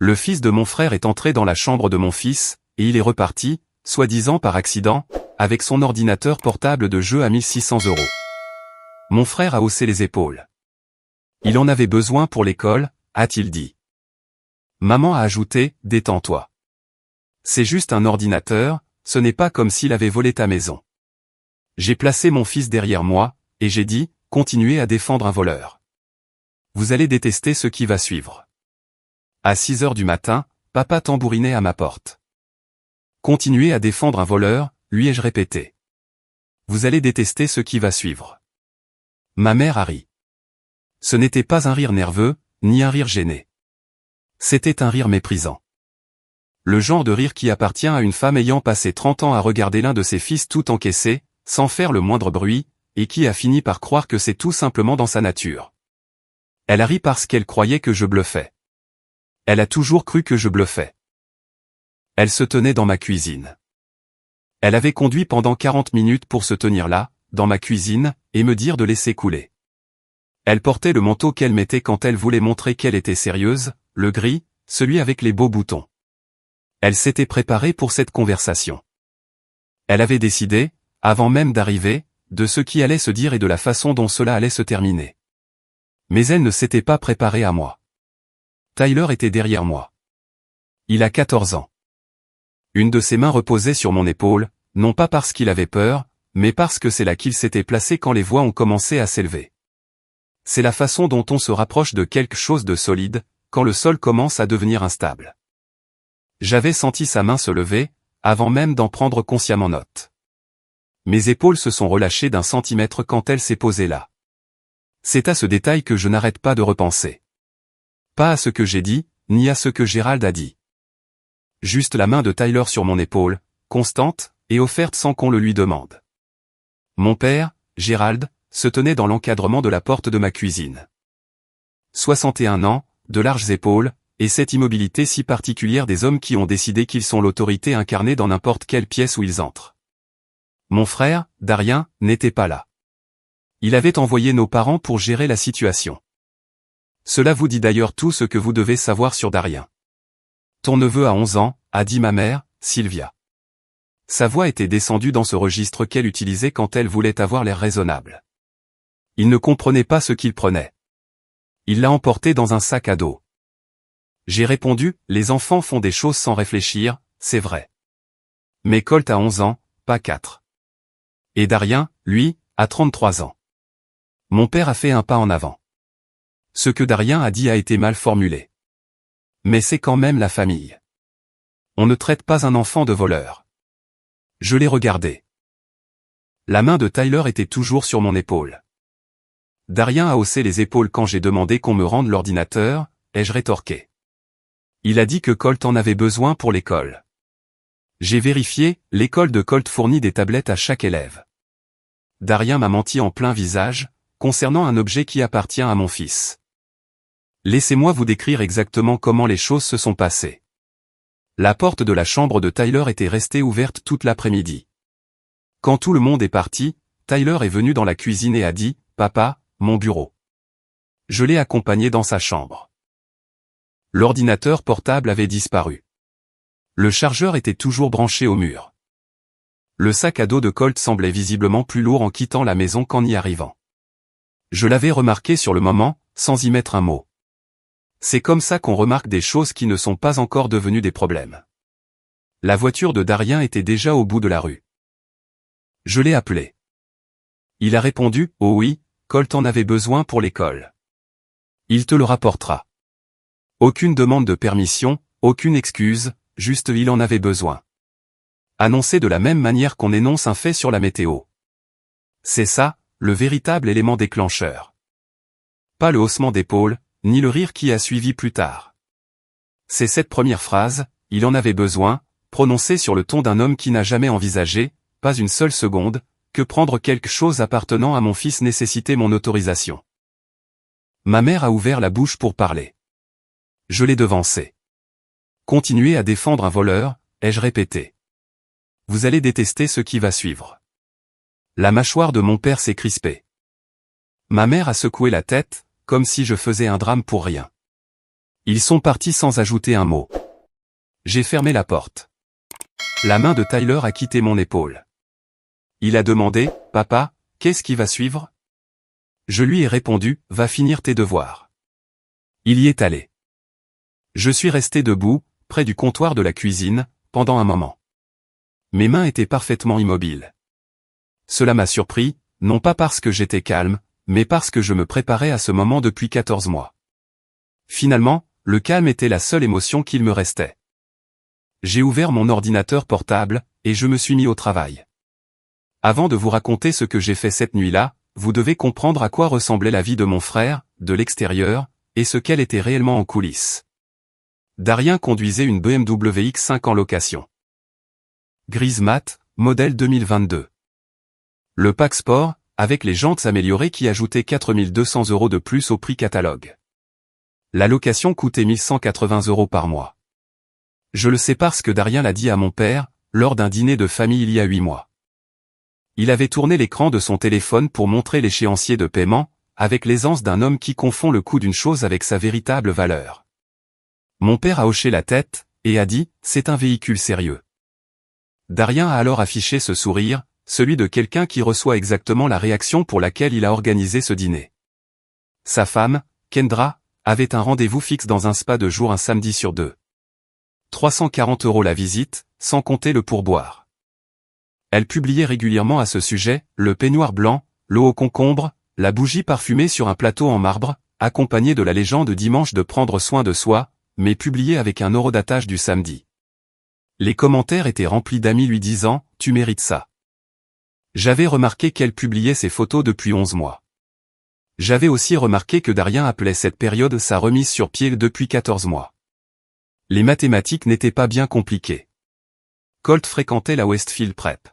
Le fils de mon frère est entré dans la chambre de mon fils, et il est reparti, soi-disant par accident, avec son ordinateur portable de jeu à 1600 €. Mon frère a haussé les épaules. Il en avait besoin pour l'école, a-t-il dit. Maman a ajouté, détends-toi. C'est juste un ordinateur, ce n'est pas comme s'il avait volé ta maison. J'ai placé mon fils derrière moi, et j'ai dit, continuez à défendre un voleur. Vous allez détester ce qui va suivre. À 6 heures du matin, papa tambourinait à ma porte. Continuez à défendre un voleur, lui ai-je répété. Vous allez détester ce qui va suivre. Ma mère a ri. Ce n'était pas un rire nerveux, ni un rire gêné. C'était un rire méprisant. Le genre de rire qui appartient à une femme ayant passé 30 ans à regarder l'un de ses fils tout encaissé, sans faire le moindre bruit, et qui a fini par croire que c'est tout simplement dans sa nature. Elle a ri parce qu'elle croyait que je bluffais. Elle a toujours cru que je bluffais. Elle se tenait dans ma cuisine. Elle avait conduit pendant 40 minutes pour se tenir là, dans ma cuisine, et me dire de laisser couler. Elle portait le manteau qu'elle mettait quand elle voulait montrer qu'elle était sérieuse, le gris, celui avec les beaux boutons. Elle s'était préparée pour cette conversation. Elle avait décidé, avant même d'arriver, de ce qui allait se dire et de la façon dont cela allait se terminer. Mais elle ne s'était pas préparée à moi. Tyler était derrière moi. Il a 14 ans. Une de ses mains reposait sur mon épaule, non pas parce qu'il avait peur, mais parce que c'est là qu'il s'était placé quand les voix ont commencé à s'élever. C'est la façon dont on se rapproche de quelque chose de solide, quand le sol commence à devenir instable. J'avais senti sa main se lever, avant même d'en prendre consciemment note. Mes épaules se sont relâchées d'1 centimètre quand elle s'est posée là. C'est à ce détail que je n'arrête pas de repenser. Pas à ce que j'ai dit, ni à ce que Gérald a dit. Juste la main de Tyler sur mon épaule, constante, et offerte sans qu'on le lui demande. Mon père, Gérald, se tenait dans l'encadrement de la porte de ma cuisine. 61 ans, de larges épaules, et cette immobilité si particulière des hommes qui ont décidé qu'ils sont l'autorité incarnée dans n'importe quelle pièce où ils entrent. Mon frère, Darien, n'était pas là. Il avait envoyé nos parents pour gérer la situation. Cela vous dit d'ailleurs tout ce que vous devez savoir sur Darien. Ton neveu a 11 ans, a dit ma mère, Sylvia. Sa voix était descendue dans ce registre qu'elle utilisait quand elle voulait avoir l'air raisonnable. Il ne comprenait pas ce qu'il prenait. Il l'a emporté dans un sac à dos. J'ai répondu, les enfants font des choses sans réfléchir, c'est vrai. Mais Colt a 11 ans, pas 4. Et Darien, lui, a 33 ans. Mon père a fait un pas en avant. Ce que Darien a dit a été mal formulé. Mais c'est quand même la famille. On ne traite pas un enfant de voleur. Je l'ai regardé. La main de Tyler était toujours sur mon épaule. Darien a haussé les épaules quand j'ai demandé qu'on me rende l'ordinateur, ai-je rétorqué. Il a dit que Colt en avait besoin pour l'école. J'ai vérifié, l'école de Colt fournit des tablettes à chaque élève. Darien m'a menti en plein visage, concernant un objet qui appartient à mon fils. Laissez-moi vous décrire exactement comment les choses se sont passées. La porte de la chambre de Tyler était restée ouverte toute l'après-midi. Quand tout le monde est parti, Tyler est venu dans la cuisine et a dit, « Papa, mon bureau. » Je l'ai accompagné dans sa chambre. L'ordinateur portable avait disparu. Le chargeur était toujours branché au mur. Le sac à dos de Colt semblait visiblement plus lourd en quittant la maison qu'en y arrivant. Je l'avais remarqué sur le moment, sans y mettre un mot. C'est comme ça qu'on remarque des choses qui ne sont pas encore devenues des problèmes. La voiture de Darien était déjà au bout de la rue. Je l'ai appelé. Il a répondu, « Oh oui, Colt en avait besoin pour l'école. Il te le rapportera. » Aucune demande de permission, aucune excuse, juste il en avait besoin. Annoncé de la même manière qu'on énonce un fait sur la météo. C'est ça, le véritable élément déclencheur. Pas le haussement d'épaule, ni le rire qui a suivi plus tard. C'est cette première phrase, il en avait besoin, prononcée sur le ton d'un homme qui n'a jamais envisagé, pas une seule seconde, que prendre quelque chose appartenant à mon fils nécessitait mon autorisation. Ma mère a ouvert la bouche pour parler. Je l'ai devancé. Continuez à défendre un voleur, ai-je répété. Vous allez détester ce qui va suivre. La mâchoire de mon père s'est crispée. Ma mère a secoué la tête, comme si je faisais un drame pour rien. Ils sont partis sans ajouter un mot. J'ai fermé la porte. La main de Tyler a quitté mon épaule. Il a demandé, « Papa, qu'est-ce qui va suivre ?» Je lui ai répondu, « Va finir tes devoirs. » Il y est allé. Je suis resté debout, près du comptoir de la cuisine, pendant un moment. Mes mains étaient parfaitement immobiles. Cela m'a surpris, non pas parce que j'étais calme, mais parce que je me préparais à ce moment depuis 14 mois. Finalement, le calme était la seule émotion qu'il me restait. J'ai ouvert mon ordinateur portable, et je me suis mis au travail. Avant de vous raconter ce que j'ai fait cette nuit-là, vous devez comprendre à quoi ressemblait la vie de mon frère, de l'extérieur, et ce qu'elle était réellement en coulisses. Darien conduisait une BMW X5 en location. Grise mat, modèle 2022. Le pack sport, avec les jantes améliorées qui ajoutaient 4 200 € de plus au prix catalogue. La location coûtait 1 180 € par mois. Je le sais parce que Darien l'a dit à mon père, lors d'un dîner de famille il y a 8 mois. Il avait tourné l'écran de son téléphone pour montrer l'échéancier de paiement, avec l'aisance d'un homme qui confond le coût d'une chose avec sa véritable valeur. Mon père a hoché la tête, et a dit, c'est un véhicule sérieux. Darien a alors affiché ce sourire, celui de quelqu'un qui reçoit exactement la réaction pour laquelle il a organisé ce dîner. Sa femme, Kendra, avait un rendez-vous fixe dans un spa de jour un samedi sur 2. 340 € la visite, sans compter le pourboire. Elle publiait régulièrement à ce sujet, le peignoir blanc, l'eau au concombre, la bougie parfumée sur un plateau en marbre, accompagnée de la légende dimanche de prendre soin de soi, mais publiée avec un horodatage du samedi. Les commentaires étaient remplis d'amis lui disant « Tu mérites ça ». J'avais remarqué qu'elle publiait ses photos depuis 11 mois. J'avais aussi remarqué que Darien appelait cette période sa remise sur pied depuis 14 mois. Les mathématiques n'étaient pas bien compliquées. Colt fréquentait la Westfield Prep.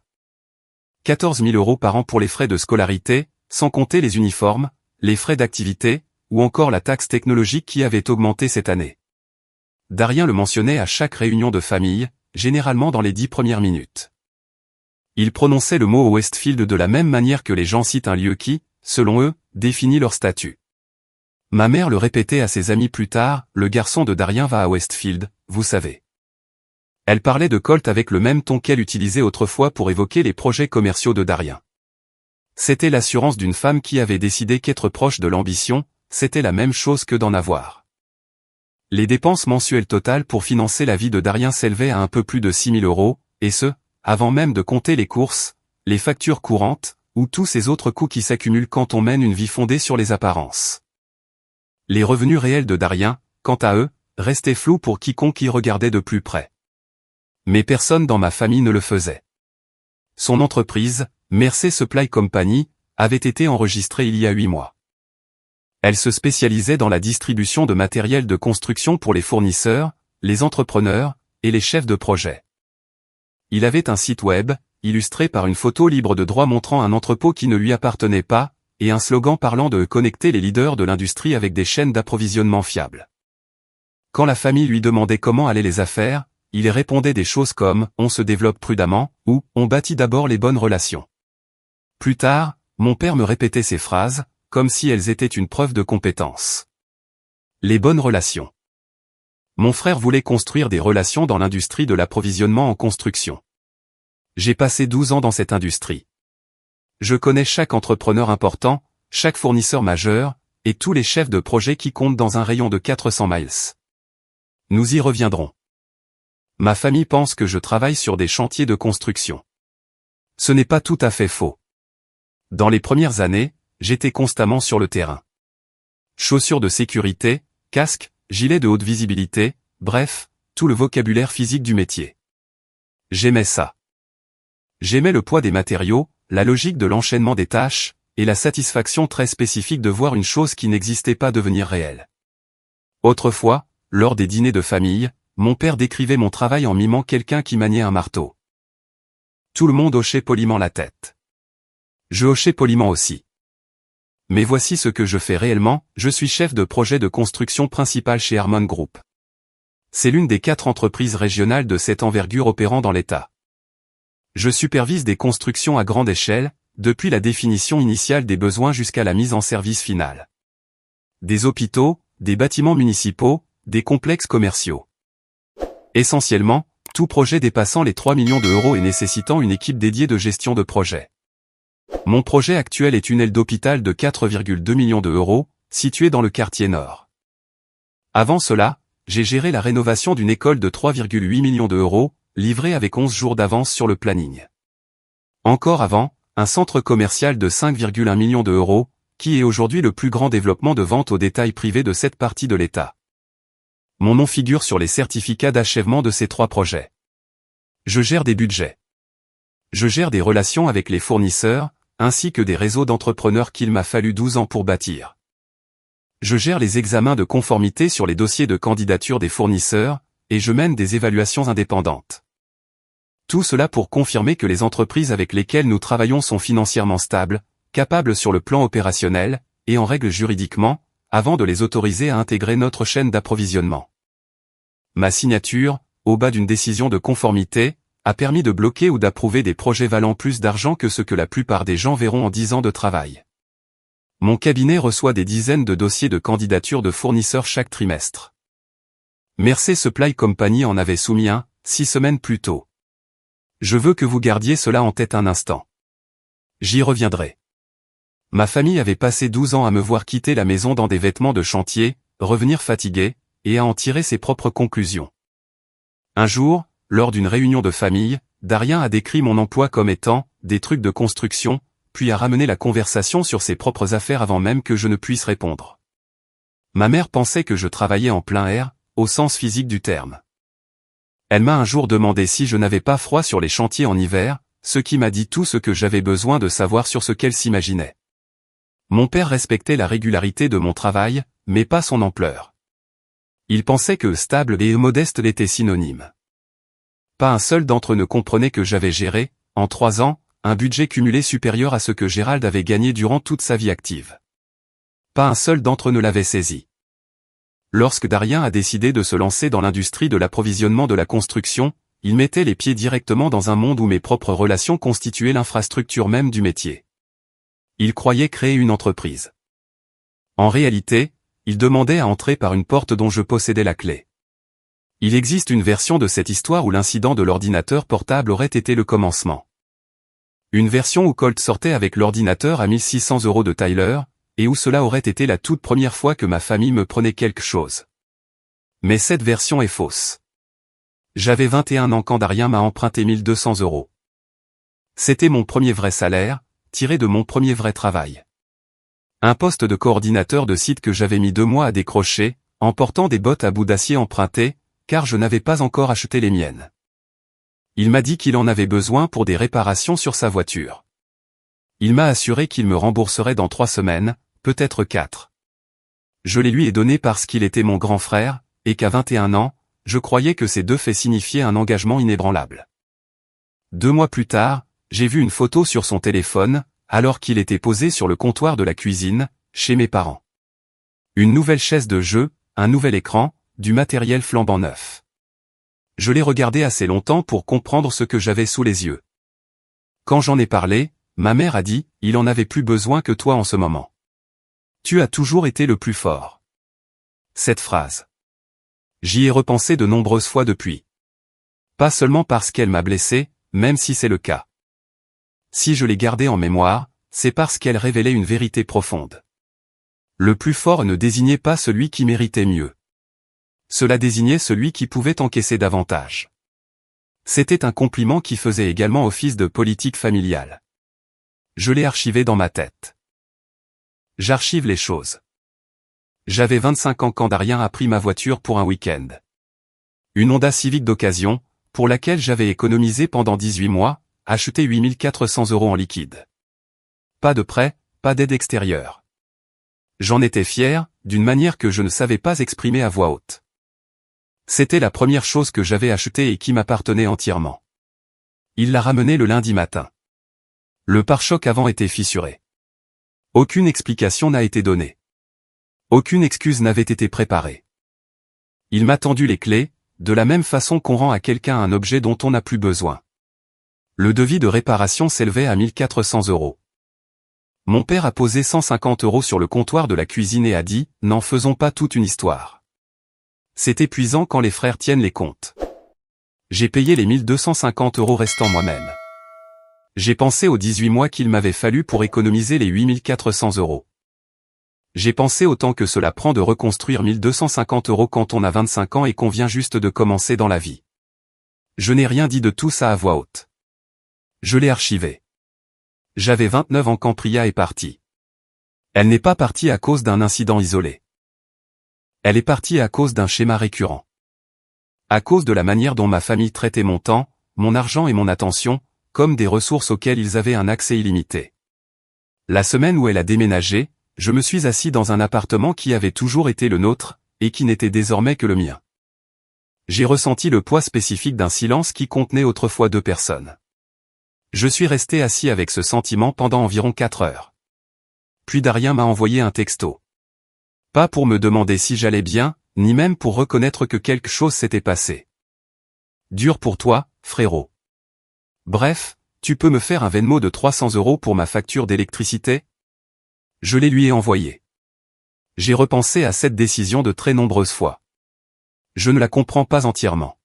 14 000 € par an pour les frais de scolarité, sans compter les uniformes, les frais d'activité, ou encore la taxe technologique qui avait augmenté cette année. Darien le mentionnait à chaque réunion de famille, généralement dans les 10 premières minutes. Il prononçait le mot Westfield de la même manière que les gens citent un lieu qui, selon eux, définit leur statut. Ma mère le répétait à ses amis plus tard, le garçon de Darien va à Westfield, vous savez. Elle parlait de Colt avec le même ton qu'elle utilisait autrefois pour évoquer les projets commerciaux de Darien. C'était l'assurance d'une femme qui avait décidé qu'être proche de l'ambition, c'était la même chose que d'en avoir. Les dépenses mensuelles totales pour financer la vie de Darien s'élevaient à un peu plus de 6 000 €, et ce, avant même de compter les courses, les factures courantes, ou tous ces autres coûts qui s'accumulent quand on mène une vie fondée sur les apparences. Les revenus réels de Darien, quant à eux, restaient flous pour quiconque y regardait de plus près. Mais personne dans ma famille ne le faisait. Son entreprise, Mercer Supply Company, avait été enregistrée il y a 8 mois. Elle se spécialisait dans la distribution de matériel de construction pour les fournisseurs, les entrepreneurs, et les chefs de projet. Il avait un site web, illustré par une photo libre de droit montrant un entrepôt qui ne lui appartenait pas, et un slogan parlant de connecter les leaders de l'industrie avec des chaînes d'approvisionnement fiables. Quand la famille lui demandait comment allaient les affaires, il répondait des choses comme « on se développe prudemment » ou « on bâtit d'abord les bonnes relations ». Plus tard, mon père me répétait ces phrases, comme si elles étaient une preuve de compétence. Les bonnes relations. Mon frère voulait construire des relations dans l'industrie de l'approvisionnement en construction. J'ai passé 12 ans dans cette industrie. Je connais chaque entrepreneur important, chaque fournisseur majeur, et tous les chefs de projet qui comptent dans un rayon de 400 miles. Nous y reviendrons. Ma famille pense que je travaille sur des chantiers de construction. Ce n'est pas tout à fait faux. Dans les premières années, j'étais constamment sur le terrain. Chaussures de sécurité, casque, gilet de haute visibilité, bref, tout le vocabulaire physique du métier. J'aimais ça. J'aimais le poids des matériaux, la logique de l'enchaînement des tâches, et la satisfaction très spécifique de voir une chose qui n'existait pas devenir réelle. Autrefois, lors des dîners de famille, mon père décrivait mon travail en mimant quelqu'un qui maniait un marteau. Tout le monde hochait poliment la tête. Je hochais poliment aussi. Mais voici ce que je fais réellement, je suis chef de projet de construction principal chez Harmon Group. C'est l'une des 4 entreprises régionales de cette envergure opérant dans l'État. Je supervise des constructions à grande échelle, depuis la définition initiale des besoins jusqu'à la mise en service finale. Des hôpitaux, des bâtiments municipaux, des complexes commerciaux. Essentiellement, tout projet dépassant les 3 millions d'euros et nécessitant une équipe dédiée de gestion de projet. Mon projet actuel est une aile d'hôpital de 4,2 millions d'euros, située dans le quartier nord. Avant cela, j'ai géré la rénovation d'une école de 3,8 millions d'euros, livrée avec 11 jours d'avance sur le planning. Encore avant, un centre commercial de 5,1 millions d'euros, qui est aujourd'hui le plus grand développement de vente au détail privé de cette partie de l'État. Mon nom figure sur les certificats d'achèvement de ces 3 projets. Je gère des budgets. Je gère des relations avec les fournisseurs, ainsi que des réseaux d'entrepreneurs qu'il m'a fallu 12 ans pour bâtir. Je gère les examens de conformité sur les dossiers de candidature des fournisseurs, et je mène des évaluations indépendantes. Tout cela pour confirmer que les entreprises avec lesquelles nous travaillons sont financièrement stables, capables sur le plan opérationnel, et en règle juridiquement, avant de les autoriser à intégrer notre chaîne d'approvisionnement. Ma signature, au bas d'une décision de conformité, a permis de bloquer ou d'approuver des projets valant plus d'argent que ce que la plupart des gens verront en 10 ans de travail. Mon cabinet reçoit des dizaines de dossiers de candidature de fournisseurs chaque trimestre. Mercer Supply Company en avait soumis un, 6 semaines plus tôt. Je veux que vous gardiez cela en tête un instant. J'y reviendrai. Ma famille avait passé 12 ans à me voir quitter la maison dans des vêtements de chantier, revenir fatigué, et à en tirer ses propres conclusions. Un jour, lors d'une réunion de famille, Darien a décrit mon emploi comme étant « des trucs de construction », puis a ramené la conversation sur ses propres affaires avant même que je ne puisse répondre. Ma mère pensait que je travaillais en plein air, au sens physique du terme. Elle m'a un jour demandé si je n'avais pas froid sur les chantiers en hiver, ce qui m'a dit tout ce que j'avais besoin de savoir sur ce qu'elle s'imaginait. Mon père respectait la régularité de mon travail, mais pas son ampleur. Il pensait que stable et modeste l'étaient synonymes. Pas un seul d'entre eux ne comprenait que j'avais géré, en 3 ans, un budget cumulé supérieur à ce que Gérald avait gagné durant toute sa vie active. Pas un seul d'entre eux ne l'avait saisi. Lorsque Darien a décidé de se lancer dans l'industrie de l'approvisionnement de la construction, il mettait les pieds directement dans un monde où mes propres relations constituaient l'infrastructure même du métier. Il croyait créer une entreprise. En réalité, il demandait à entrer par une porte dont je possédais la clé. Il existe une version de cette histoire où l'incident de l'ordinateur portable aurait été le commencement. Une version où Colt sortait avec l'ordinateur à 1600 € de Tyler, et où cela aurait été la toute première fois que ma famille me prenait quelque chose. Mais cette version est fausse. J'avais 21 ans quand Darien m'a emprunté 1200 €. C'était mon premier vrai salaire, tiré de mon premier vrai travail. Un poste de coordinateur de site que j'avais mis 2 mois à décrocher, en portant des bottes à bout d'acier empruntées, car je n'avais pas encore acheté les miennes. Il m'a dit qu'il en avait besoin pour des réparations sur sa voiture. Il m'a assuré qu'il me rembourserait dans 3 semaines, peut-être 4. Je les lui ai donnés parce qu'il était mon grand frère, et qu'à 21 ans, je croyais que ces 2 faits signifiaient un engagement inébranlable. 2 mois plus tard, j'ai vu une photo sur son téléphone, alors qu'il était posé sur le comptoir de la cuisine, chez mes parents. Une nouvelle chaise de jeu, un nouvel écran, du matériel flambant neuf. Je l'ai regardé assez longtemps pour comprendre ce que j'avais sous les yeux. Quand j'en ai parlé, ma mère a dit, il en avait plus besoin que toi en ce moment. Tu as toujours été le plus fort. Cette phrase. J'y ai repensé de nombreuses fois depuis. Pas seulement parce qu'elle m'a blessé, même si c'est le cas. Si je l'ai gardée en mémoire, c'est parce qu'elle révélait une vérité profonde. Le plus fort ne désignait pas celui qui méritait mieux. Cela désignait celui qui pouvait encaisser davantage. C'était un compliment qui faisait également office de politique familiale. Je l'ai archivé dans ma tête. J'archive les choses. J'avais 25 ans quand Darien a pris ma voiture pour un week-end. Une Honda Civic d'occasion, pour laquelle j'avais économisé pendant 18 mois, acheté 8 400 € en liquide. Pas de prêt, pas d'aide extérieure. J'en étais fier, d'une manière que je ne savais pas exprimer à voix haute. C'était la première chose que j'avais achetée et qui m'appartenait entièrement. Il l'a ramené le lundi matin. Le pare-choc avant était fissuré. Aucune explication n'a été donnée. Aucune excuse n'avait été préparée. Il m'a tendu les clés, de la même façon qu'on rend à quelqu'un un objet dont on n'a plus besoin. Le devis de réparation s'élevait à 1 400 €. Mon père a posé 150 € sur le comptoir de la cuisine et a dit « N'en faisons pas toute une histoire. C'est épuisant quand les frères tiennent les comptes. J'ai payé les 1250 € restants moi-même. J'ai pensé aux 18 mois qu'il m'avait fallu pour économiser les 8400 €. J'ai pensé au temps que cela prend de reconstruire 1250 € quand on a 25 ans et qu'on vient juste de commencer dans la vie. Je n'ai rien dit de tout ça à voix haute. Je l'ai archivé. J'avais 29 ans quand Priya est partie. Elle n'est pas partie à cause d'un incident isolé. Elle est partie à cause d'un schéma récurrent. À cause de la manière dont ma famille traitait mon temps, mon argent et mon attention, comme des ressources auxquelles ils avaient un accès illimité. La semaine où elle a déménagé, je me suis assis dans un appartement qui avait toujours été le nôtre, et qui n'était désormais que le mien. J'ai ressenti le poids spécifique d'un silence qui contenait autrefois 2 personnes. Je suis resté assis avec ce sentiment pendant environ 4 heures. Puis Darien m'a envoyé un texto. Pas pour me demander si j'allais bien, ni même pour reconnaître que quelque chose s'était passé. Dur pour toi, frérot. Bref, tu peux me faire un Venmo de 300 € pour ma facture d'électricité ? Je les lui ai envoyés. J'ai repensé à cette décision de très nombreuses fois. Je ne la comprends pas entièrement.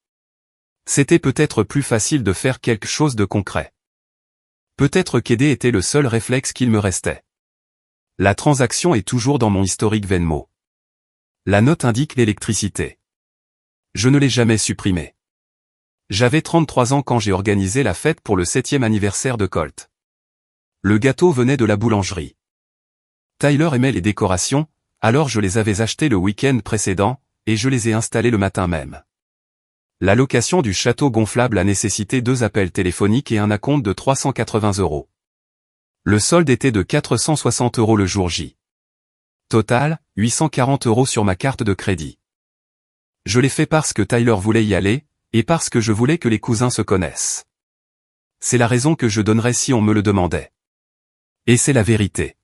C'était peut-être plus facile de faire quelque chose de concret. Peut-être qu'aider était le seul réflexe qu'il me restait. La transaction est toujours dans mon historique Venmo. La note indique l'électricité. Je ne l'ai jamais supprimée. J'avais 33 ans quand j'ai organisé la fête pour le 7e anniversaire de Colt. Le gâteau venait de la boulangerie. Tyler aimait les décorations, alors je les avais achetées le week-end précédent, et je les ai installées le matin même. La location du château gonflable a nécessité 2 appels téléphoniques et un acompte de 380 €. Le solde était de 460 € le jour J. Total, 840 € sur ma carte de crédit. Je l'ai fait parce que Tyler voulait y aller, et parce que je voulais que les cousins se connaissent. C'est la raison que je donnerais si on me le demandait. Et c'est la vérité.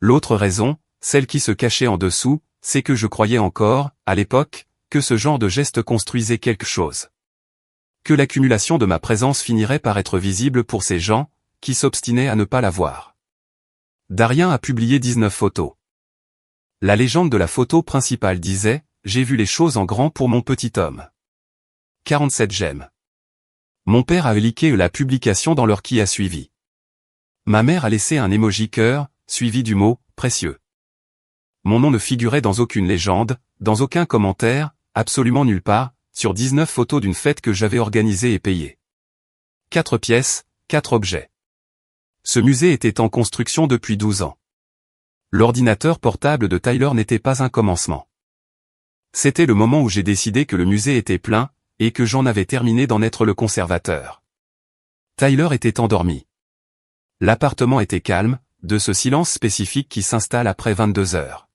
L'autre raison, celle qui se cachait en dessous, c'est que je croyais encore, à l'époque, que ce genre de geste construisait quelque chose. Que l'accumulation de ma présence finirait par être visible pour ces gens, qui s'obstinaient à ne pas la voir. Darien a publié 19 photos. La légende de la photo principale disait « J'ai vu les choses en grand pour mon petit homme ». 47 j'aime. Mon père a liké la publication dans l'heure qui a suivi. Ma mère a laissé un emoji cœur, suivi du mot « précieux ». Mon nom ne figurait dans aucune légende, dans aucun commentaire, absolument nulle part, sur 19 photos d'une fête que j'avais organisée et payée. 4 pièces, 4 objets. Ce musée était en construction depuis 12 ans. L'ordinateur portable de Tyler n'était pas un commencement. C'était le moment où j'ai décidé que le musée était plein, et que j'en avais terminé d'en être le conservateur. Tyler était endormi. L'appartement était calme, de ce silence spécifique qui s'installe après 22 heures.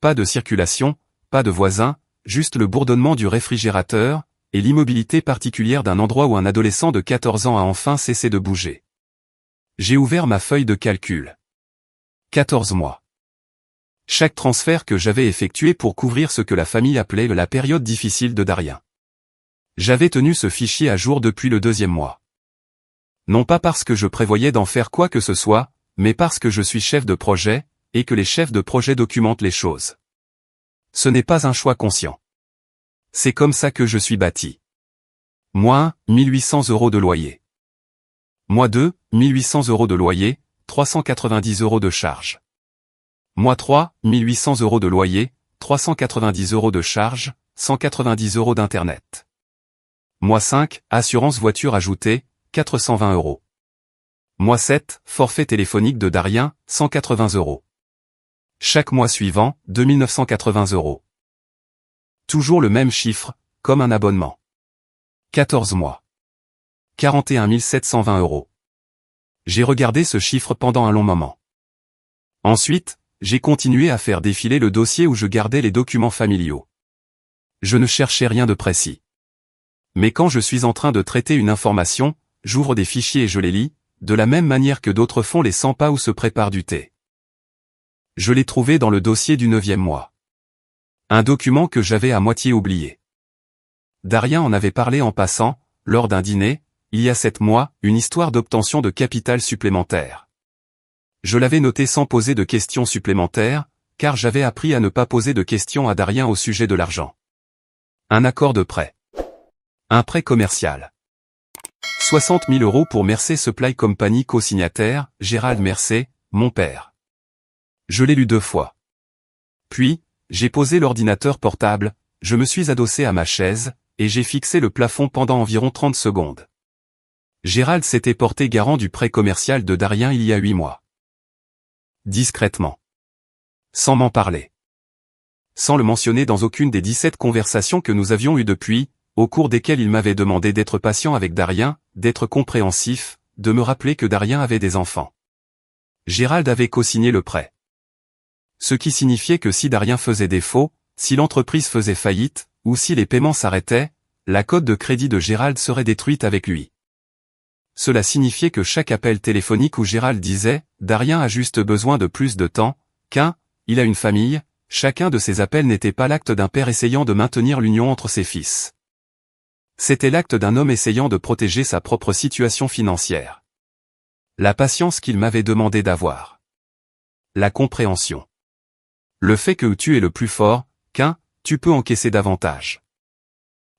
Pas de circulation, pas de voisins, juste le bourdonnement du réfrigérateur, et l'immobilité particulière d'un endroit où un adolescent de 14 ans a enfin cessé de bouger. J'ai ouvert ma feuille de calcul. 14 mois. Chaque transfert que j'avais effectué pour couvrir ce que la famille appelait la période difficile de Darien. J'avais tenu ce fichier à jour depuis le 2e mois. Non pas parce que je prévoyais d'en faire quoi que ce soit, mais parce que je suis chef de projet, et que les chefs de projet documentent les choses. Ce n'est pas un choix conscient. C'est comme ça que je suis bâti. Mois 1, 1800 € de loyer. Mois 2, 1800 € de loyer, 390 € de charge. Mois 3, 1800 € de loyer, 390 € de charge, 190 € d'internet. Mois 5, assurance voiture ajoutée, 420 €. Mois 7, forfait téléphonique de Darien, 180 €. Chaque mois suivant, 2980 €. Toujours le même chiffre, comme un abonnement. 14 mois. 41 720 €. J'ai regardé ce chiffre pendant un long moment. Ensuite, j'ai continué à faire défiler le dossier où je gardais les documents familiaux. Je ne cherchais rien de précis. Mais quand je suis en train de traiter une information, j'ouvre des fichiers et je les lis, de la même manière que d'autres font les 100 pas ou se préparent du thé. Je l'ai trouvé dans le dossier du 9e mois. Un document que j'avais à moitié oublié. Darien en avait parlé en passant, lors d'un dîner, il y a 7 mois, une histoire d'obtention de capital supplémentaire. Je l'avais noté sans poser de questions supplémentaires, car j'avais appris à ne pas poser de questions à Darien au sujet de l'argent. Un accord de prêt. Un prêt commercial. 60 000 € pour Mercer Supply Company co-signataire, Gérald Mercer, mon père. Je l'ai lu 2 fois. Puis, j'ai posé l'ordinateur portable, je me suis adossé à ma chaise, et j'ai fixé le plafond pendant environ 30 secondes. Gérald s'était porté garant du prêt commercial de Darien il y a 8 mois. Discrètement. Sans m'en parler. Sans le mentionner dans aucune des 17 conversations que nous avions eues depuis, au cours desquelles il m'avait demandé d'être patient avec Darien, d'être compréhensif, de me rappeler que Darien avait des enfants. Gérald avait co-signé le prêt. Ce qui signifiait que si Darien faisait défaut, si l'entreprise faisait faillite, ou si les paiements s'arrêtaient, la cote de crédit de Gérald serait détruite avec lui. Cela signifiait que chaque appel téléphonique où Gérald disait « Darien a juste besoin de plus de temps, il a une famille », chacun de ces appels n'était pas l'acte d'un père essayant de maintenir l'union entre ses fils. C'était l'acte d'un homme essayant de protéger sa propre situation financière. La patience qu'il m'avait demandé d'avoir. La compréhension. Le fait que tu es le plus fort, tu peux encaisser davantage.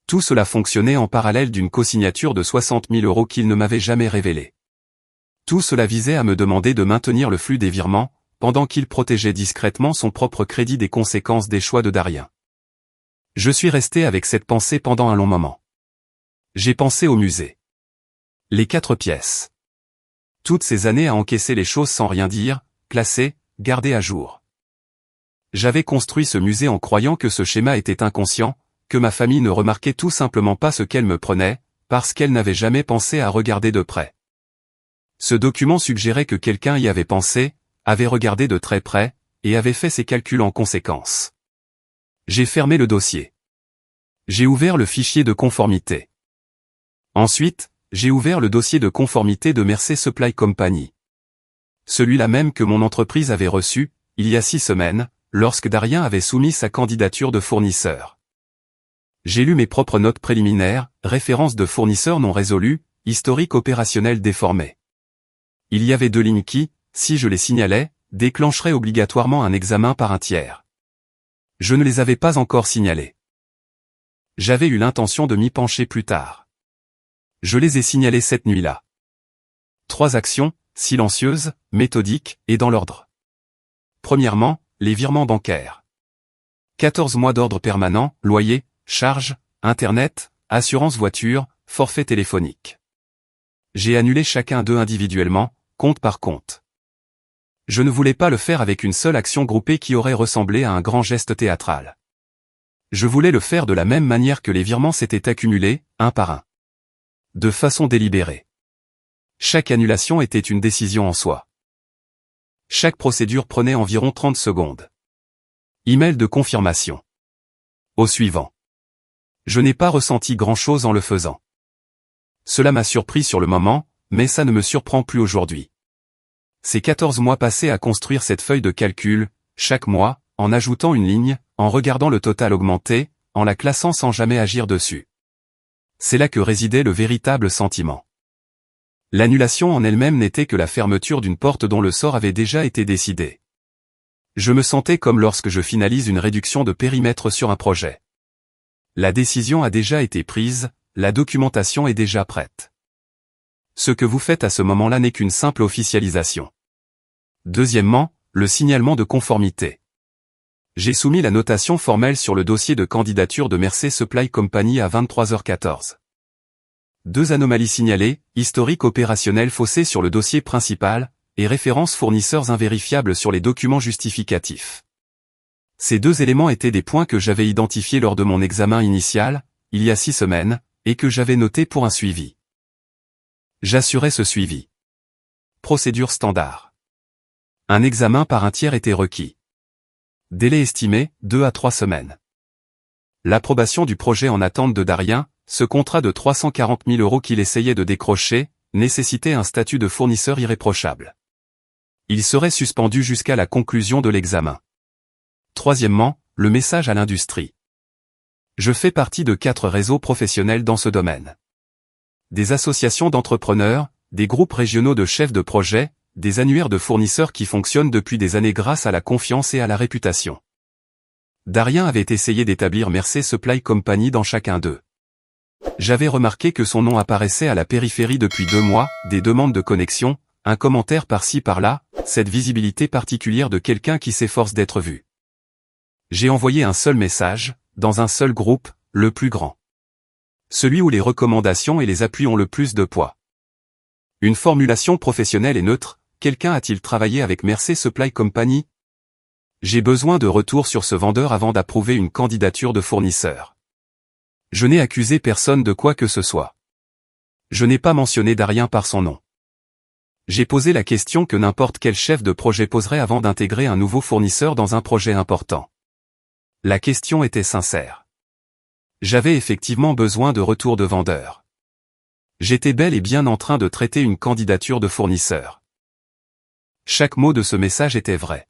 Tout cela fonctionnait en parallèle d'une co-signature de 60 000 € qu'il ne m'avait jamais révélée. Tout cela visait à me demander de maintenir le flux des virements, pendant qu'il protégeait discrètement son propre crédit des conséquences des choix de Darien. Je suis resté avec cette pensée pendant un long moment. J'ai pensé au musée. Les 4 pièces. Toutes ces années à encaisser les choses sans rien dire, classer, garder à jour. J'avais construit ce musée en croyant que ce schéma était inconscient, que ma famille ne remarquait tout simplement pas ce qu'elle me prenait, parce qu'elle n'avait jamais pensé à regarder de près. Ce document suggérait que quelqu'un y avait pensé, avait regardé de très près, et avait fait ses calculs en conséquence. J'ai fermé le dossier. J'ai ouvert le fichier de conformité. Ensuite, j'ai ouvert le dossier de conformité de Mercer Supply Company. Celui-là même que mon entreprise avait reçu, il y a 6 semaines, lorsque Darien avait soumis sa candidature de fournisseur. J'ai lu mes propres notes préliminaires, références de fournisseurs non résolus, historique opérationnel déformé. Il y avait 2 lignes qui, si je les signalais, déclencheraient obligatoirement un examen par un tiers. Je ne les avais pas encore signalées. J'avais eu l'intention de m'y pencher plus tard. Je les ai signalées cette nuit-là. 3 actions, silencieuses, méthodiques, et dans l'ordre. Premièrement, les virements bancaires. 14 mois d'ordre permanent, loyer, charges, internet, assurance voiture, forfait téléphonique. J'ai annulé chacun d'eux individuellement, compte par compte. Je ne voulais pas le faire avec une seule action groupée qui aurait ressemblé à un grand geste théâtral. Je voulais le faire de la même manière que les virements s'étaient accumulés, un par un. De façon délibérée. Chaque annulation était une décision en soi. Chaque procédure prenait environ 30 secondes. Email de confirmation. Au suivant. Je n'ai pas ressenti grand-chose en le faisant. Cela m'a surpris sur le moment, mais ça ne me surprend plus aujourd'hui. Ces 14 mois passés à construire cette feuille de calcul, chaque mois, en ajoutant une ligne, en regardant le total augmenter, en la classant sans jamais agir dessus. C'est là que résidait le véritable sentiment. L'annulation en elle-même n'était que la fermeture d'une porte dont le sort avait déjà été décidé. Je me sentais comme lorsque je finalise une réduction de périmètre sur un projet. La décision a déjà été prise, la documentation est déjà prête. Ce que vous faites à ce moment-là n'est qu'une simple officialisation. Deuxièmement, le signalement de conformité. J'ai soumis la notation formelle sur le dossier de candidature de Mercer Supply Company à 23h14. 2 anomalies signalées, historique opérationnel faussé sur le dossier principal, et références fournisseurs invérifiables sur les documents justificatifs. Ces 2 éléments étaient des points que j'avais identifiés lors de mon examen initial, il y a 6 semaines, et que j'avais notés pour un suivi. J'assurais ce suivi. Procédure standard. Un examen par un tiers était requis. Délai estimé, 2 à 3 semaines. L'approbation du projet en attente de Darien, ce contrat de 340 000 € qu'il essayait de décrocher, nécessitait un statut de fournisseur irréprochable. Il serait suspendu jusqu'à la conclusion de l'examen. Troisièmement, le message à l'industrie. Je fais partie de 4 réseaux professionnels dans ce domaine. Des associations d'entrepreneurs, des groupes régionaux de chefs de projet, des annuaires de fournisseurs qui fonctionnent depuis des années grâce à la confiance et à la réputation. Darien avait essayé d'établir Mercer Supply Company dans chacun d'eux. J'avais remarqué que son nom apparaissait à la périphérie depuis 2 mois, des demandes de connexion, un commentaire par-ci par-là, cette visibilité particulière de quelqu'un qui s'efforce d'être vu. J'ai envoyé un seul message, dans un seul groupe, le plus grand. Celui où les recommandations et les appuis ont le plus de poids. Une formulation professionnelle et neutre, quelqu'un a-t-il travaillé avec Mercer Supply Company? J'ai besoin de retour sur ce vendeur avant d'approuver une candidature de fournisseur. Je n'ai accusé personne de quoi que ce soit. Je n'ai pas mentionné Darien par son nom. J'ai posé la question que n'importe quel chef de projet poserait avant d'intégrer un nouveau fournisseur dans un projet important. La question était sincère. J'avais effectivement besoin de retour de vendeur. J'étais bel et bien en train de traiter une candidature de fournisseur. Chaque mot de ce message était vrai.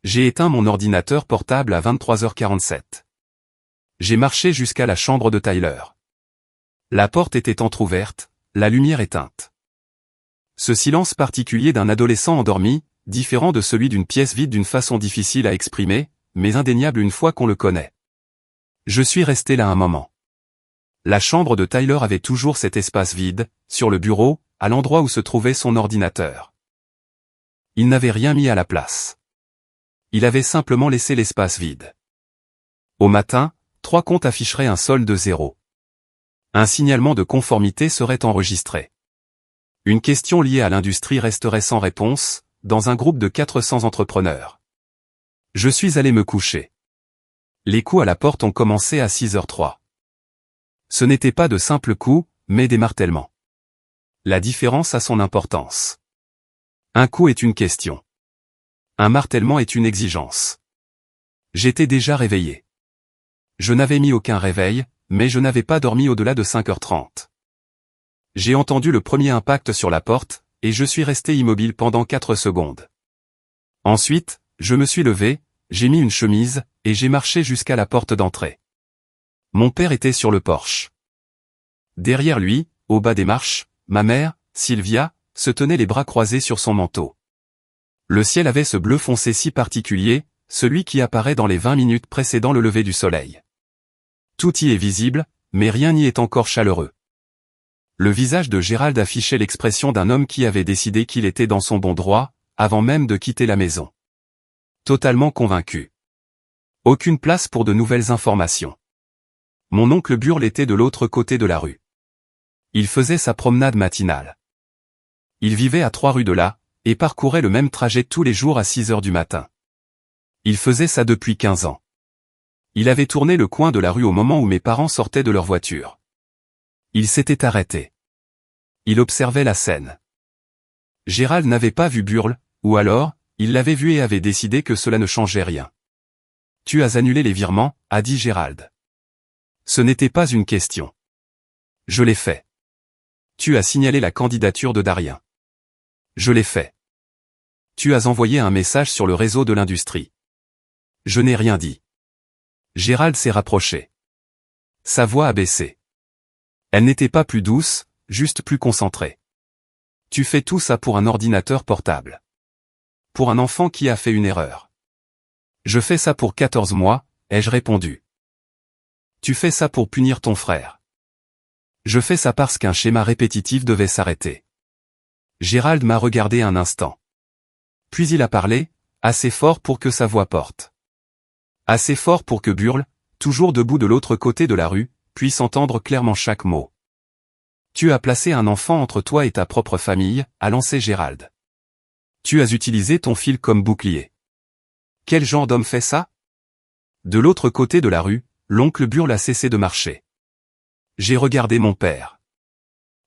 J'ai éteint mon ordinateur portable à 23h47. J'ai marché jusqu'à la chambre de Tyler. La porte était entr'ouverte, la lumière éteinte. Ce silence particulier d'un adolescent endormi, différent de celui d'une pièce vide d'une façon difficile à exprimer, mais indéniable une fois qu'on le connaît. Je suis resté là un moment. La chambre de Tyler avait toujours cet espace vide, sur le bureau, à l'endroit où se trouvait son ordinateur. Il n'avait rien mis à la place. Il avait simplement laissé l'espace vide. Au matin, 3 comptes afficheraient un solde de 0. Un signalement de conformité serait enregistré. Une question liée à l'industrie resterait sans réponse, dans un groupe de 400 entrepreneurs. Je suis allé me coucher. Les coups à la porte ont commencé à 6h03. Ce n'était pas de simples coups, mais des martèlements. La différence a son importance. Un coup est une question. Un martèlement est une exigence. J'étais déjà réveillé. Je n'avais mis aucun réveil, mais je n'avais pas dormi au-delà de 5h30. J'ai entendu le premier impact sur la porte, et je suis resté immobile pendant 4 secondes. Ensuite, je me suis levé, j'ai mis une chemise, et j'ai marché jusqu'à la porte d'entrée. Mon père était sur le porche. Derrière lui, au bas des marches, ma mère, Sylvia, se tenait les bras croisés sur son manteau. Le ciel avait ce bleu foncé si particulier, celui qui apparaît dans les 20 minutes précédant le lever du soleil. Tout y est visible, mais rien n'y est encore chaleureux. Le visage de Gérald affichait l'expression d'un homme qui avait décidé qu'il était dans son bon droit, avant même de quitter la maison. Totalement convaincu. Aucune place pour de nouvelles informations. Mon oncle Burle était de l'autre côté de la rue. Il faisait sa promenade matinale. Il vivait à 3 rues de là, et parcourait le même trajet tous les jours à 6h du matin. Il faisait ça depuis 15 ans. Il avait tourné le coin de la rue au moment où mes parents sortaient de leur voiture. Il s'était arrêté. Il observait la scène. Gérald n'avait pas vu Burle, ou alors, il l'avait vu et avait décidé que cela ne changeait rien. « Tu as annulé les virements » a dit Gérald. Ce n'était pas une question. Je l'ai fait. Tu as signalé la candidature de Darien. Je l'ai fait. Tu as envoyé un message sur le réseau de l'industrie. Je n'ai rien dit. Gérald s'est rapproché. Sa voix a baissé. Elle n'était pas plus douce, juste plus concentrée. Tu fais tout ça pour un ordinateur portable. Pour un enfant qui a fait une erreur. Je fais ça pour 14 mois, ai-je répondu. Tu fais ça pour punir ton frère. Je fais ça parce qu'un schéma répétitif devait s'arrêter. Gérald m'a regardé un instant. Puis il a parlé, assez fort pour que sa voix porte. Assez fort pour que Burle, toujours debout de l'autre côté de la rue, puisse entendre clairement chaque mot. Tu as placé un enfant entre toi et ta propre famille, a lancé Gérald. Tu as utilisé ton fil comme bouclier. Quel genre d'homme fait ça? De l'autre côté de la rue, l'oncle Burle a cessé de marcher. J'ai regardé mon père.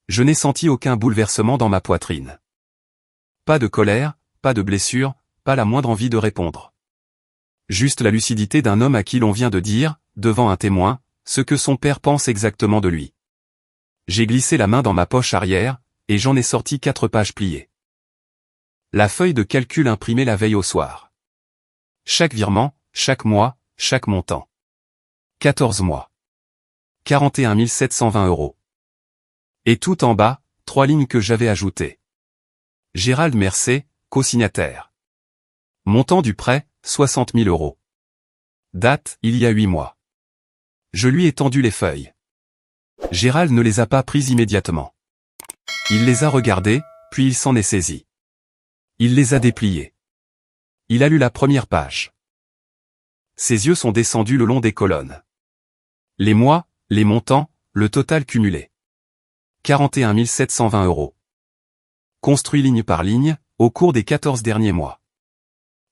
Je n'ai senti aucun bouleversement dans ma poitrine. Pas de colère, pas de blessure, pas la moindre envie de répondre. Juste la lucidité d'un homme à qui l'on vient de dire, devant un témoin, ce que son père pense exactement de lui. J'ai glissé la main dans ma poche arrière, et j'en ai sorti 4 pages pliées. La feuille de calcul imprimée la veille au soir. Chaque virement, chaque mois, chaque montant. 14 mois. 41 720 €. Et tout en bas, 3 lignes que j'avais ajoutées. Gérald Mercé, co-signataire. Montant du prêt, 60 000 euros. Date, il y a 8 mois. Je lui ai tendu les feuilles. Gérald ne les a pas prises immédiatement. Il les a regardées, puis il s'en est saisi. Il les a dépliées. Il a lu la première page. Ses yeux sont descendus le long des colonnes. Les mois, les montants, le total cumulé. 41 720 euros. Construit ligne par ligne, au cours des 14 derniers mois.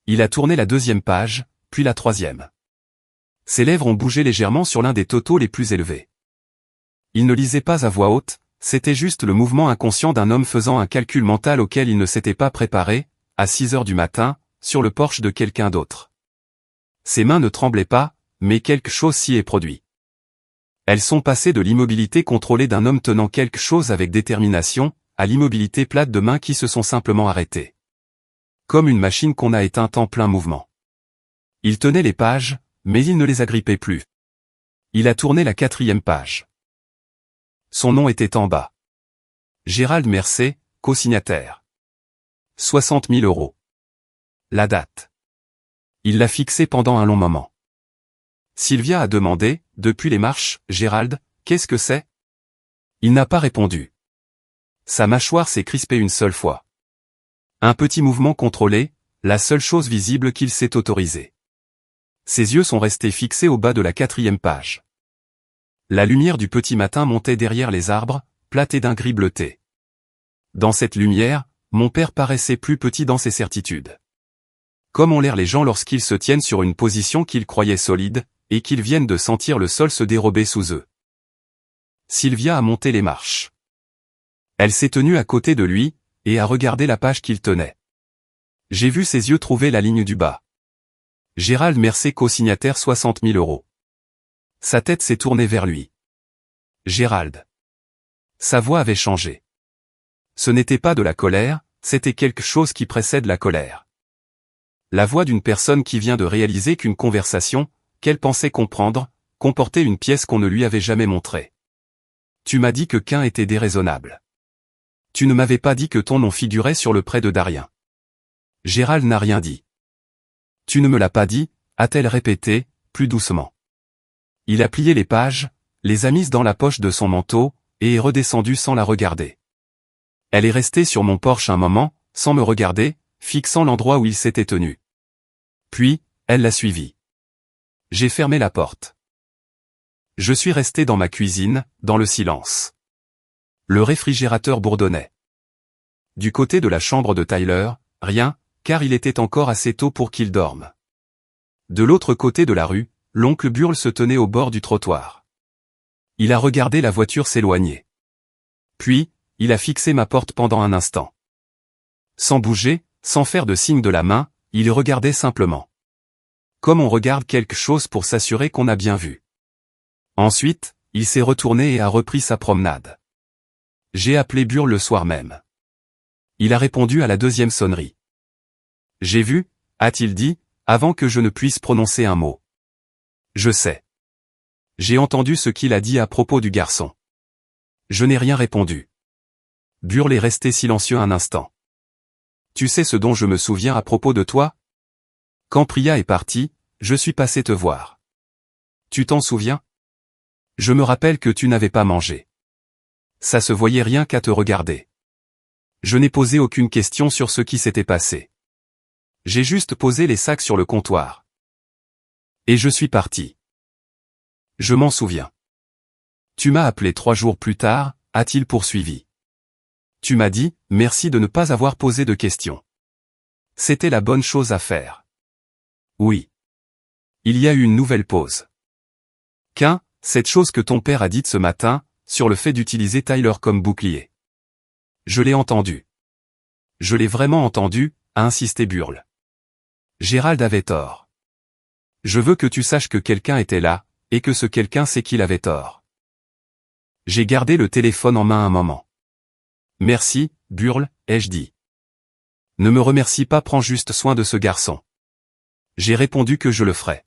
Il a tourné la deuxième page, puis la troisième. Ses lèvres ont bougé légèrement sur l'un des totaux les plus élevés. Il ne lisait pas à voix haute, c'était juste le mouvement inconscient d'un homme faisant un calcul mental auquel il ne s'était pas préparé, à 6 heures du matin, sur le porche de quelqu'un d'autre. Ses mains ne tremblaient pas, mais quelque chose s'y est produit. Elles sont passées de l'immobilité contrôlée d'un homme tenant quelque chose avec détermination, à l'immobilité plate de mains qui se sont simplement arrêtées. Comme une machine qu'on a éteinte en plein mouvement. Il tenait les pages, mais il ne les agrippait plus. Il a tourné la quatrième page. Son nom était en bas. Gérald Mercé, co-signataire. 60 000 euros. La date. Il l'a fixée pendant un long moment. Sylvia a demandé, depuis les marches, « Gérald, qu'est-ce que c'est ?» Il n'a pas répondu. Sa mâchoire s'est crispée une seule fois. Un petit mouvement contrôlé, la seule chose visible qu'il s'est autorisé. Ses yeux sont restés fixés au bas de la quatrième page. La lumière du petit matin montait derrière les arbres, platée d'un gris bleuté. Dans cette lumière, mon père paraissait plus petit dans ses certitudes. Comme ont l'air les gens lorsqu'ils se tiennent sur une position qu'ils croyaient solide, et qu'ils viennent de sentir le sol se dérober sous eux. Sylvia a monté les marches. Elle s'est tenue à côté de lui, et a regardé la page qu'il tenait. J'ai vu ses yeux trouver la ligne du bas. Gérald Mercé, co-signataire, 60 000 euros. Sa tête s'est tournée vers lui. Gérald. Sa voix avait changé. Ce n'était pas de la colère, c'était quelque chose qui précède la colère. La voix d'une personne qui vient de réaliser qu'une conversation, qu'elle pensait comprendre, comportait une pièce qu'on ne lui avait jamais montrée. Tu m'as dit que Quin était déraisonnable. Tu ne m'avais pas dit que ton nom figurait sur le prêt de Darien. Gérald n'a rien dit. Tu ne me l'as pas dit, a-t-elle répété, plus doucement. Il a plié les pages, les a mises dans la poche de son manteau, et est redescendu sans la regarder. Elle est restée sur mon porche un moment, sans me regarder, fixant l'endroit où il s'était tenu. Puis, elle l'a suivi. J'ai fermé la porte. Je suis resté dans ma cuisine, dans le silence. Le réfrigérateur bourdonnait. Du côté de la chambre de Tyler, rien, car il était encore assez tôt pour qu'il dorme. De l'autre côté de la rue, l'oncle Burle se tenait au bord du trottoir. Il a regardé la voiture s'éloigner. Puis, il a fixé ma porte pendant un instant. Sans bouger, sans faire de signe de la main, il regardait simplement. Comme on regarde quelque chose pour s'assurer qu'on a bien vu. Ensuite, il s'est retourné et a repris sa promenade. J'ai appelé Burle le soir même. Il a répondu à la deuxième sonnerie. J'ai vu, a-t-il dit, avant que je ne puisse prononcer un mot. Je sais. J'ai entendu ce qu'il a dit à propos du garçon. Je n'ai rien répondu. Burle est resté silencieux un instant. Tu sais ce dont je me souviens à propos de toi? Quand Priya est parti, je suis passé te voir. Tu t'en souviens? Je me rappelle que tu n'avais pas mangé. Ça se voyait rien qu'à te regarder. Je n'ai posé aucune question sur ce qui s'était passé. J'ai juste posé les sacs sur le comptoir. Et je suis parti. Je m'en souviens. Tu m'as appelé 3 jours plus tard, a-t-il poursuivi. Tu m'as dit, merci de ne pas avoir posé de questions. C'était la bonne chose à faire. Oui. Il y a eu une nouvelle pause. Quin, cette chose que ton père a dite ce matin, sur le fait d'utiliser Tyler comme bouclier. Je l'ai entendu. Je l'ai vraiment entendu, a insisté Burle. Gérald avait tort. Je veux que tu saches que quelqu'un était là, et que ce quelqu'un sait qu'il avait tort. J'ai gardé le téléphone en main un moment. Merci, Burle, ai-je dit. Ne me remercie pas, prends juste soin de ce garçon. J'ai répondu que je le ferais.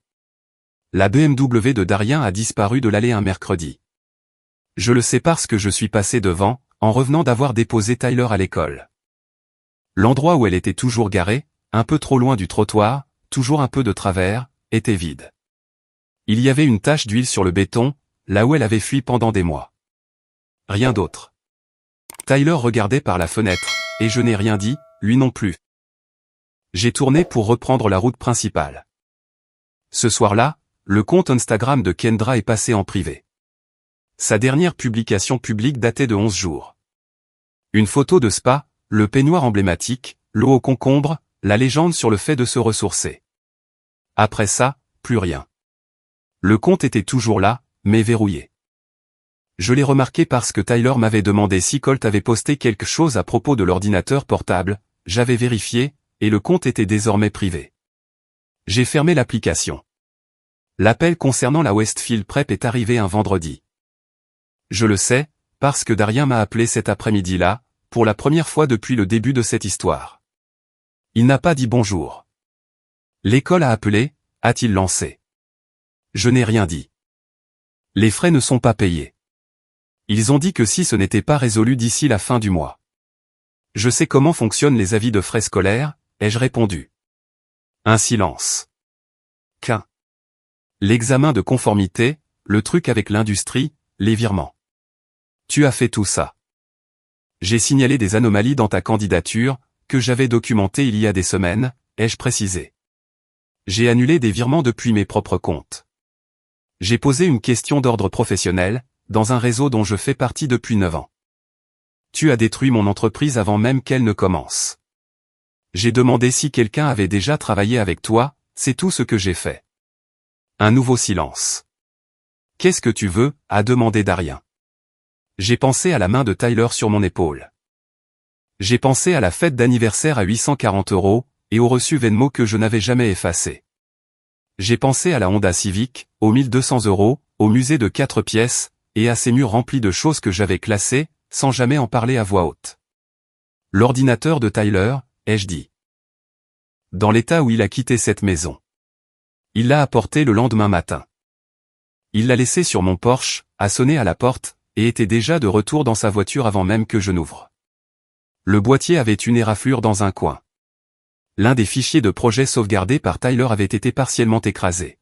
La BMW de Darien a disparu de l'allée un mercredi. Je le sais parce que je suis passé devant, en revenant d'avoir déposé Tyler à l'école. L'endroit où elle était toujours garée, un peu trop loin du trottoir, toujours un peu de travers, était vide. Il y avait une tache d'huile sur le béton, là où elle avait fui pendant des mois. Rien d'autre. Tyler regardait par la fenêtre, et je n'ai rien dit, lui non plus. J'ai tourné pour reprendre la route principale. Ce soir-là, le compte Instagram de Kendra est passé en privé. Sa dernière publication publique datait de 11 jours. Une photo de spa, le peignoir emblématique, l'eau au concombre, la légende sur le fait de se ressourcer. Après ça, plus rien. Le compte était toujours là, mais verrouillé. Je l'ai remarqué parce que Tyler m'avait demandé si Colt avait posté quelque chose à propos de l'ordinateur portable, j'avais vérifié, et le compte était désormais privé. J'ai fermé l'application. L'appel concernant la Westfield Prep est arrivé un vendredi. Je le sais, parce que Darien m'a appelé cet après-midi-là, pour la première fois depuis le début de cette histoire. Il n'a pas dit bonjour. L'école a appelé, a-t-il lancé. Je n'ai rien dit. Les frais ne sont pas payés. Ils ont dit que si ce n'était pas résolu d'ici la fin du mois. Je sais comment fonctionnent les avis de frais scolaires, ai-je répondu. Un silence. Qu'un. L'examen de conformité, le truc avec l'industrie, les virements. Tu as fait tout ça. J'ai signalé des anomalies dans ta candidature, que j'avais documentées il y a des semaines, ai-je précisé. J'ai annulé des virements depuis mes propres comptes. J'ai posé une question d'ordre professionnel, dans un réseau dont je fais partie depuis 9 ans. Tu as détruit mon entreprise avant même qu'elle ne commence. J'ai demandé si quelqu'un avait déjà travaillé avec toi, c'est tout ce que j'ai fait. Un nouveau silence. Qu'est-ce que tu veux, a demandé Darien. J'ai pensé à la main de Tyler sur mon épaule. J'ai pensé à la fête d'anniversaire à 840 €, et au reçu Venmo que je n'avais jamais effacé. J'ai pensé à la Honda Civic, aux 1200 €, au musée de 4 pièces, et à ces murs remplis de choses que j'avais classées, sans jamais en parler à voix haute. L'ordinateur de Tyler, ai-je dit. Dans l'état où il a quitté cette maison. Il l'a apporté le lendemain matin. Il l'a laissé sur mon porche, a sonné à la porte, et était déjà de retour dans sa voiture avant même que je n'ouvre. Le boîtier avait une éraflure dans un coin. L'un des fichiers de projet sauvegardés par Tyler avait été partiellement écrasé.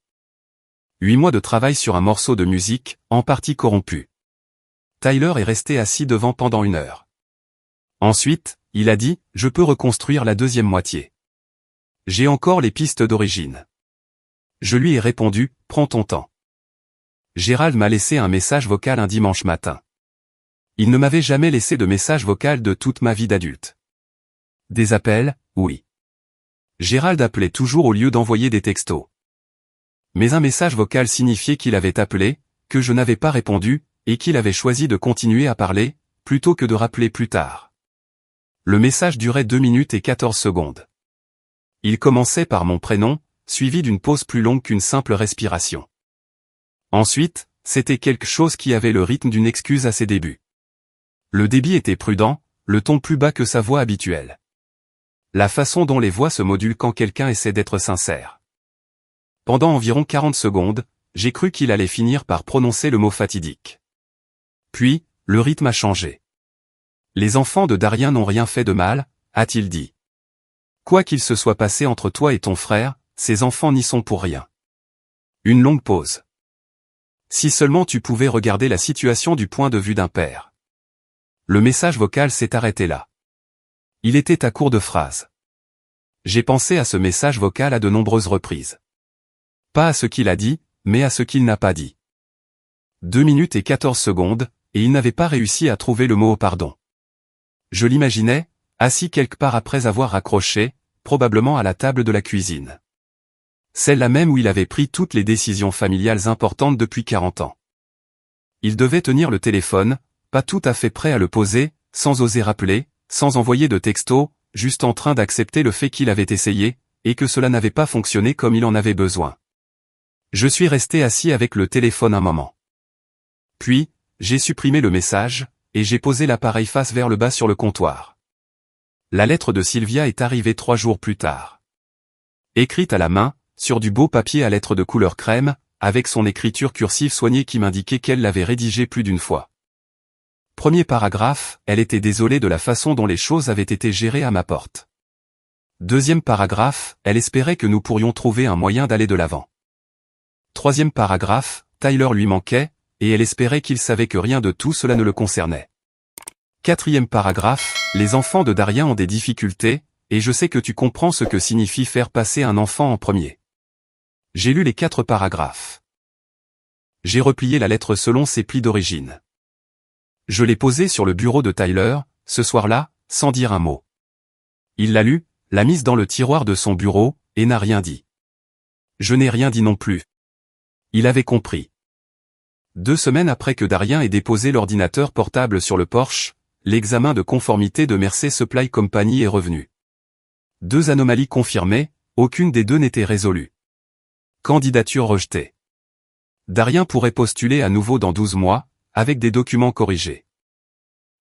8 mois de travail sur un morceau de musique, en partie corrompu. Tyler est resté assis devant pendant 1 heure. Ensuite, il a dit, je peux reconstruire la deuxième moitié. J'ai encore les pistes d'origine. Je lui ai répondu, prends ton temps. Gérald m'a laissé un message vocal un dimanche matin. Il ne m'avait jamais laissé de message vocal de toute ma vie d'adulte. Des appels, oui. Gérald appelait toujours au lieu d'envoyer des textos. Mais un message vocal signifiait qu'il avait appelé, que je n'avais pas répondu, et qu'il avait choisi de continuer à parler, plutôt que de rappeler plus tard. Le message durait 2 minutes et 14 secondes. Il commençait par mon prénom, suivi d'une pause plus longue qu'une simple respiration. Ensuite, c'était quelque chose qui avait le rythme d'une excuse à ses débuts. Le débit était prudent, le ton plus bas que sa voix habituelle. La façon dont les voix se modulent quand quelqu'un essaie d'être sincère. Pendant environ 40 secondes, j'ai cru qu'il allait finir par prononcer le mot fatidique. Puis, le rythme a changé. Les enfants de Darien n'ont rien fait de mal, a-t-il dit. Quoi qu'il se soit passé entre toi et ton frère, ces enfants n'y sont pour rien. Une longue pause. Si seulement tu pouvais regarder la situation du point de vue d'un père. Le message vocal s'est arrêté là. Il était à court de phrases. J'ai pensé à ce message vocal à de nombreuses reprises. Pas à ce qu'il a dit, mais à ce qu'il n'a pas dit. 2 minutes et 14 secondes, et il n'avait pas réussi à trouver le mot pardon. Je l'imaginais, assis quelque part après avoir raccroché, probablement à la table de la cuisine. Celle-là même où il avait pris toutes les décisions familiales importantes depuis 40 ans. Il devait tenir le téléphone, pas tout à fait prêt à le poser, sans oser rappeler, sans envoyer de texto, juste en train d'accepter le fait qu'il avait essayé, et que cela n'avait pas fonctionné comme il en avait besoin. Je suis resté assis avec le téléphone un moment. Puis, j'ai supprimé le message, et j'ai posé l'appareil face vers le bas sur le comptoir. La lettre de Sylvia est arrivée 3 jours plus tard. Écrite à la main, sur du beau papier à lettres de couleur crème, avec son écriture cursive soignée qui m'indiquait qu'elle l'avait rédigée plus d'une fois. Premier paragraphe, elle était désolée de la façon dont les choses avaient été gérées à ma porte. Deuxième paragraphe, elle espérait que nous pourrions trouver un moyen d'aller de l'avant. Troisième paragraphe, Tyler lui manquait, et elle espérait qu'il savait que rien de tout cela ne le concernait. Quatrième paragraphe, les enfants de Darien ont des difficultés, et je sais que tu comprends ce que signifie faire passer un enfant en premier. J'ai lu les 4 paragraphes. J'ai replié la lettre selon ses plis d'origine. Je l'ai posée sur le bureau de Tyler, ce soir-là, sans dire un mot. Il l'a lue, l'a mise dans le tiroir de son bureau, et n'a rien dit. Je n'ai rien dit non plus. Il avait compris. 2 semaines après que Darien ait déposé l'ordinateur portable sur le porche, l'examen de conformité de Mercer Supply Company est revenu. 2 anomalies confirmées, aucune des 2 n'était résolue. Candidature rejetée. Darien pourrait postuler à nouveau dans 12 mois, avec des documents corrigés.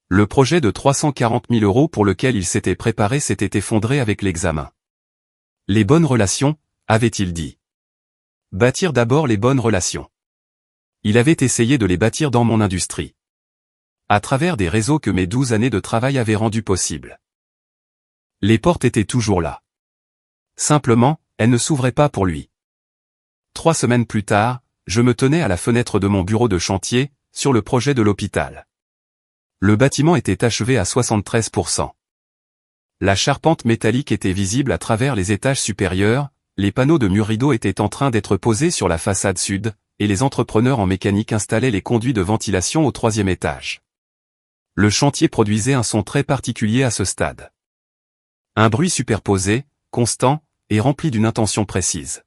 Le projet de 340 000 € pour lequel il s'était préparé s'était effondré avec l'examen. Les bonnes relations, avait-il dit. Bâtir d'abord les bonnes relations. Il avait essayé de les bâtir dans mon industrie. À travers des réseaux que mes 12 années de travail avaient rendus possibles. Les portes étaient toujours là. Simplement, elles ne s'ouvraient pas pour lui. 3 semaines plus tard, je me tenais à la fenêtre de mon bureau de chantier, sur le projet de l'hôpital. Le bâtiment était achevé à 73%. La charpente métallique était visible à travers les étages supérieurs, les panneaux de murs rideaux étaient en train d'être posés sur la façade sud, et les entrepreneurs en mécanique installaient les conduits de ventilation au 3e étage. Le chantier produisait un son très particulier à ce stade. Un bruit superposé, constant, et rempli d'une intention précise.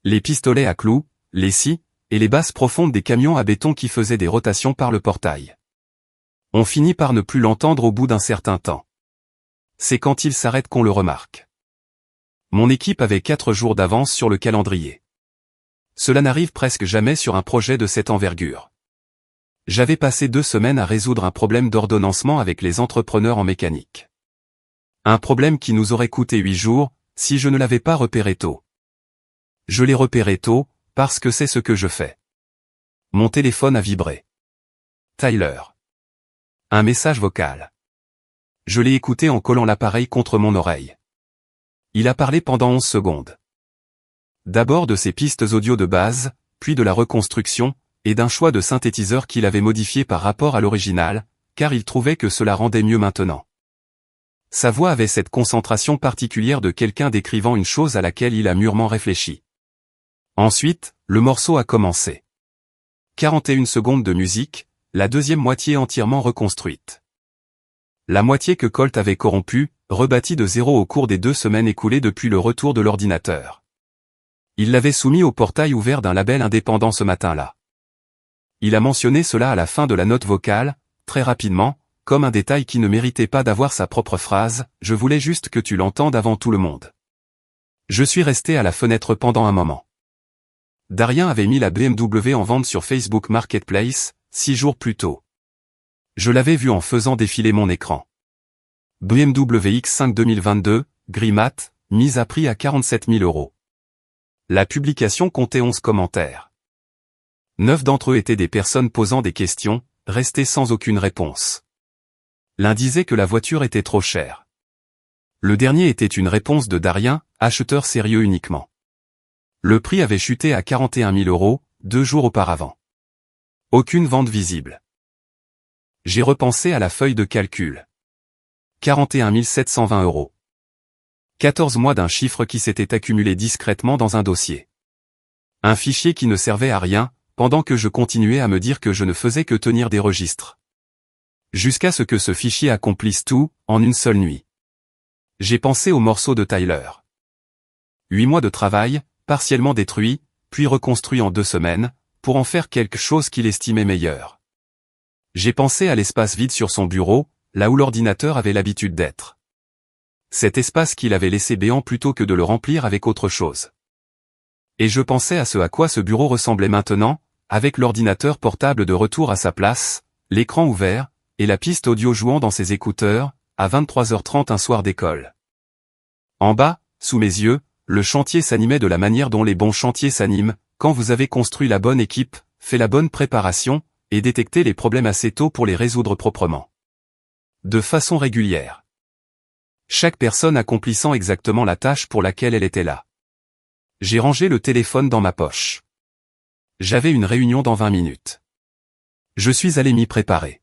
Les pistolets à clous, les scies, et les basses profondes des camions à béton qui faisaient des rotations par le portail. On finit par ne plus l'entendre au bout d'un certain temps. C'est quand il s'arrête qu'on le remarque. Mon équipe avait 4 jours d'avance sur le calendrier. Cela n'arrive presque jamais sur un projet de cette envergure. J'avais passé 2 semaines à résoudre un problème d'ordonnancement avec les entrepreneurs en mécanique. Un problème qui nous aurait coûté 8 jours, si je ne l'avais pas repéré tôt. Je l'ai repéré tôt, parce que c'est ce que je fais. Mon téléphone a vibré. Tyler. Un message vocal. Je l'ai écouté en collant l'appareil contre mon oreille. Il a parlé pendant 11 secondes. D'abord de ses pistes audio de base, puis de la reconstruction, et d'un choix de synthétiseur qu'il avait modifié par rapport à l'original, car il trouvait que cela rendait mieux maintenant. Sa voix avait cette concentration particulière de quelqu'un décrivant une chose à laquelle il a mûrement réfléchi. Ensuite, le morceau a commencé. 41 secondes de musique, la deuxième moitié entièrement reconstruite. La moitié que Colt avait corrompue, rebâtie de zéro au cours des 2 semaines écoulées depuis le retour de l'ordinateur. Il l'avait soumis au portail ouvert d'un label indépendant ce matin-là. Il a mentionné cela à la fin de la note vocale, très rapidement, comme un détail qui ne méritait pas d'avoir sa propre phrase, je voulais juste que tu l'entendes avant tout le monde. Je suis resté à la fenêtre pendant un moment. Darien avait mis la BMW en vente sur Facebook Marketplace, 6 jours plus tôt. Je l'avais vu en faisant défiler mon écran. BMW X5 2022, gris mat, mise à prix à 47 000 €. La publication comptait 11 commentaires. 9 d'entre eux étaient des personnes posant des questions, restées sans aucune réponse. L'un disait que la voiture était trop chère. Le dernier était une réponse de Darien, acheteur sérieux uniquement. Le prix avait chuté à 41 000 €, 2 jours auparavant. Aucune vente visible. J'ai repensé à la feuille de calcul. 41 720 €. 14 mois d'un chiffre qui s'était accumulé discrètement dans un dossier. Un fichier qui ne servait à rien, pendant que je continuais à me dire que je ne faisais que tenir des registres. Jusqu'à ce que ce fichier accomplisse tout, en une seule nuit. J'ai pensé au morceau de Tyler. 8 mois de travail, partiellement détruit, puis reconstruit en 2 semaines, pour en faire quelque chose qu'il estimait meilleur. J'ai pensé à l'espace vide sur son bureau, là où l'ordinateur avait l'habitude d'être. Cet espace qu'il avait laissé béant plutôt que de le remplir avec autre chose. Et je pensais à ce à quoi ce bureau ressemblait maintenant, avec l'ordinateur portable de retour à sa place, l'écran ouvert, et la piste audio jouant dans ses écouteurs, à 23h30 un soir d'école. En bas, sous mes yeux, le chantier s'animait de la manière dont les bons chantiers s'animent, quand vous avez construit la bonne équipe, fait la bonne préparation, et détecter les problèmes assez tôt pour les résoudre proprement. De façon régulière. Chaque personne accomplissant exactement la tâche pour laquelle elle était là. J'ai rangé le téléphone dans ma poche. J'avais une réunion dans 20 minutes. Je suis allé m'y préparer.